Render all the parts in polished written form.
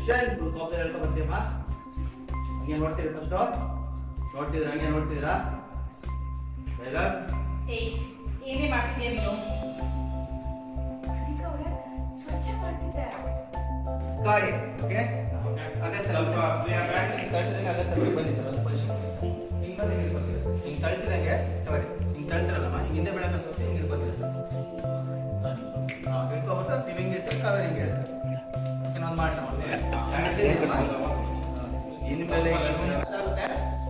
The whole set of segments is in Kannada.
ಆಕ್ಷನ್ ಫುಲ್ ಕಾಪಿ ಹೇಳ್ಕೊ ಬರ್ತೀಯಮ್ಮ ಹಂಗೆ ನೋಡ್ತೀರಿ ಫಸ್ಟ್ ನೋಡ್ತಿದ್ರ ಹಂಗೆ ನೋಡ್ತಿದ್ರಾ ಡೈಲಾಗ್ ಏನೇ ಮಾಡ್ತಿದ್ಯಾ ನೀನು ಸ್ವಚ್ಛ ಮಾಡ್ತಿದ್ದೆ ಗಾಡಿ ಓಕೆ ಅದೇ ಸ್ವಲ್ಪ ತಳ್ತಿದಂಗೆ ಅದೇ ಸ್ವಲ್ಪ ಬನ್ನಿ ಸರ್ ಒಂದು ಪೊಸಿಷನ್ ಹಿಂಗೆ ಬಂದು ಹಿಂಗೆ ಬರ್ತೀರಾ ಸರ್ ಹಿಂಗೆ ತಳ್ತಿದಂಗೆ ತಗೊಳ್ಳಿ ಹಿಂಗೆ ತಳ್ತಿರಲ್ಲಮ್ಮ ಹಿಂಗೆ ಹಿಂದೆ ಬೆಳಗ್ಗೆ ಸ್ವಲ್ಪ ಹಿಂಗೆ ಬರ್ತೀರಾ ಸರ್ ಹಾಂ ಹಿಡ್ಕೊಬಿಟ್ಟು ನೀವು ಹಿಂಗೆ ಇರ್ತೀವಿ ಕಾವೇರಿ ಹಿಂಗೆ ಹೇಳ್ತೀವಿ ಓಕೆ ನಾನು ಮಾಡೋಣ ಇನ್ಮೇಲೆ ಅಷ್ಟಾಗುತ್ತೆ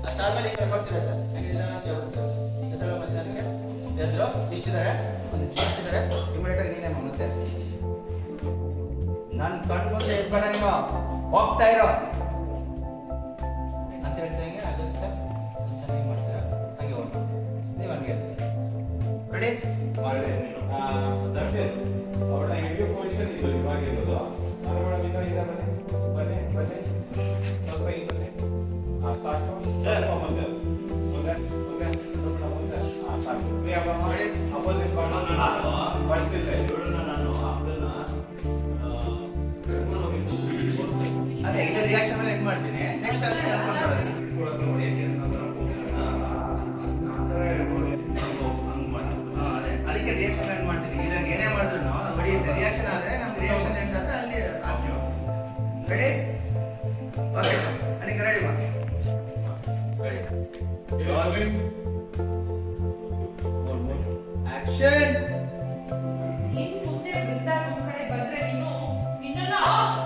ಅಷ್ಟಾದ್ಮೇಲೆ ಈಗ ಬರ್ತೀರಾ ಸರ್ ಹೆಂಗಿಲ್ಲ ಅಂತ ಹೇಳ್ಬಿಡ್ತೀರಾ ಸರ್ ಎತ್ತರ ಬಂದಿದ್ದಾನೆ ಎದ್ರು ಇಷ್ಟಿದ್ದಾರೆ ಒಂದು ಇಷ್ಟಿದ್ದಾರೆ ಇಮಿಡಿಯೇಟಾಗಿ ನೀನೇ ಮತ್ತೆ ನಾನು ಕಣ್ಣು ಮುಂದೆ ಇಟ್ಬೇಡ ನೀವು ಹೋಗ್ತಾ ಇರೋ ಅಂತ ಹೇಳ್ದಂಗೆ ಆಗುತ್ತೆ ಸರ್ ಚೆನ್ನಾಗಿ ಮಾಡ್ತೀರಾ ಹಂಗೆ ಹೋಗಿ ನೀವು ಹಂಗೆ ರೆಡಿ ದರ್ಶನ್ ಅವಳ ಹೆಂಗೆ ಪೊಸಿಷನ್ ಇದು ಇವಾಗ ಇರೋದು ನಾನು ಇನ್ನೂ ಇದೆ ಬನ್ನಿ ಬನ್ನಿ ಸ್ವಲ್ಪ ಈ ಬನ್ನಿ ಸಾಕು ಸ್ವಲ್ಪ ಮುಂದೆ ಮುಂದೆ ಮುಂದೆ ಸ್ವಲ್ಪ ಮುಂದೆ ಸಾಕು ಪ್ರಿಯಾ ಮಾಡಿ ಅಪೋಸಿಟ್ ಬರ್ತಿದ್ದೆ ಅದೇ ಇಲ್ಲ ರಿಯಾಕ್ಷನ್ ಮೇಲೆ ಎಂಡ್ ಮಾಡ್ತೀನಿ ನೆಕ್ಸ್ಟ್ ಅದೇ ಅದಕ್ಕೆ ರಿಯಾಕ್ಷನ್ ಎಂಡ್ ಮಾಡ್ತೀನಿ ಇಲ್ಲ ಏನೇ ಮಾಡಿದ್ರು ಅದು ಹೊಡೆಯುತ್ತೆ ರಿಯಾಕ್ಷನ್ ಆದ್ರೆ ನಮ್ಗೆ ರಿಯಾಕ್ಷನ್ ಎಂಡ್ ಆದ್ರೆ ಅಲ್ಲಿ ಆಫ್ ರೆಡಿ ಓಕೆ ಅದಕ್ಕೆ ರೆಡಿ ಮಾ ರೆಡಿ ಆಕ್ಷನ್ ನೀನ್ ಮುಂದೆ ಬಿದ್ದಾಗ ಒಂದ್ ಕಡೆ ಬಂದ್ರೆ ನೀನು ನಿನ್ನನ್ನ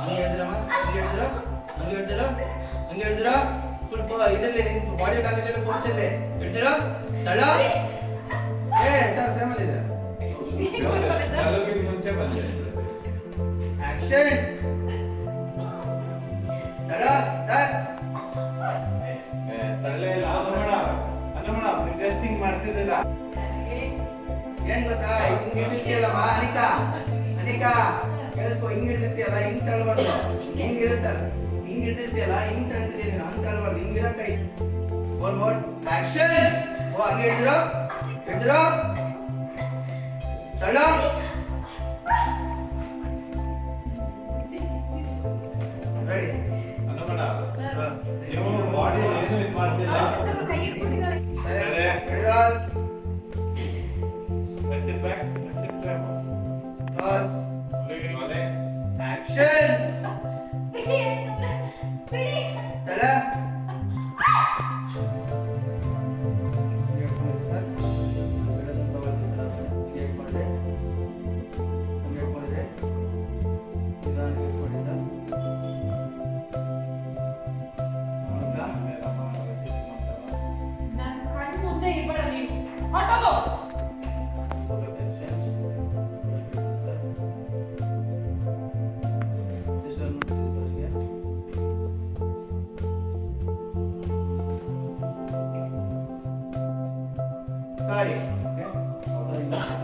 ಹಂಗೆ ಹೇಳಿದ್ರಮ್ಮ ಹಂಗೆ ಹೇಳಿದ್ರ ಫುಲ್ ಇದರಲ್ಲಿ ನಿಮ್ಮ ಬಾಡಿ ಲ್ಯಾಂಗ್ವೇಜ್ ಅಲ್ಲಿ ಫೋರ್ಸ್ ಇದೆ ಹೇಳ್ತೀರಾ ತಳ ಏ ಸರ್ ಫ್ರೇಮಲ್ಲಿ ಇದ್ದೀರಾ ಮುಂಚೆ ಬಂದೆ ಆಕ್ಷನ್ ತಳ ಸರ್ ತರಲೇ ಇಲ್ಲ ಅನ್ನ ಮೇಡಮ್ ನೀವು ಟೆಸ್ಟಿಂಗ್ ಮಾಡ್ತಿದ್ದೀರಾ ಏನ್ ಗೊತ್ತಾ ಹಿಂಗ್ ಹಿಡಿದಿರ್ತೀಯಲ್ಲಮ್ಮ ಅನಿಕಾ ಕೇಳಿಸ್ಕೊ ಹಿಂಗ್ ಹಿಡಿದಿರ್ತೀಯಲ್ಲ ಹಿಂಗ್ ತಳ್ಬಾರ್ದು ಹಿಂಗ್ ಇರುತ್ತಲ್ಲ ಹಿಂಗ್ ಹಿಡಿದಿರ್ತೀಯಲ್ಲ ಹಿಂಗ್ ತಳ್ತಿದ್ದೀನಿ ನೀನು ಹಂಗ್ ತಳ್ಬಾರ್ದು ಹಿಂಗ್ ಇರಕೈ ಬೋಲ್ ಆಕ್ಷನ್ ಓ ಹಂಗೆ ಹಿಡಿದಿರೋ ತಳ ರೆಡಿ ಅನ್ನ ಮೇಡಮ್ ನೀವು ಬಾಡಿ ಏನು ಇದು ಮಾಡ್ತಿಲ್ಲ ಸ್ವಲ್ಪ ಕೈ ಹಿಡ್ಕೊಂಡಿದ್ದಾರೆ Let's sit back. ಆಕ್ಷನ್ ಬಿಡಿ ಬಿಡಿ ತಳ ನನ್ನ ಕಣ್ಣು ಮುಂದೆ ಇರ್ಬೇಡ ನೀನು ಹೊಟ್ಟೋಗು ಗಾಡಿ ಓಕೆ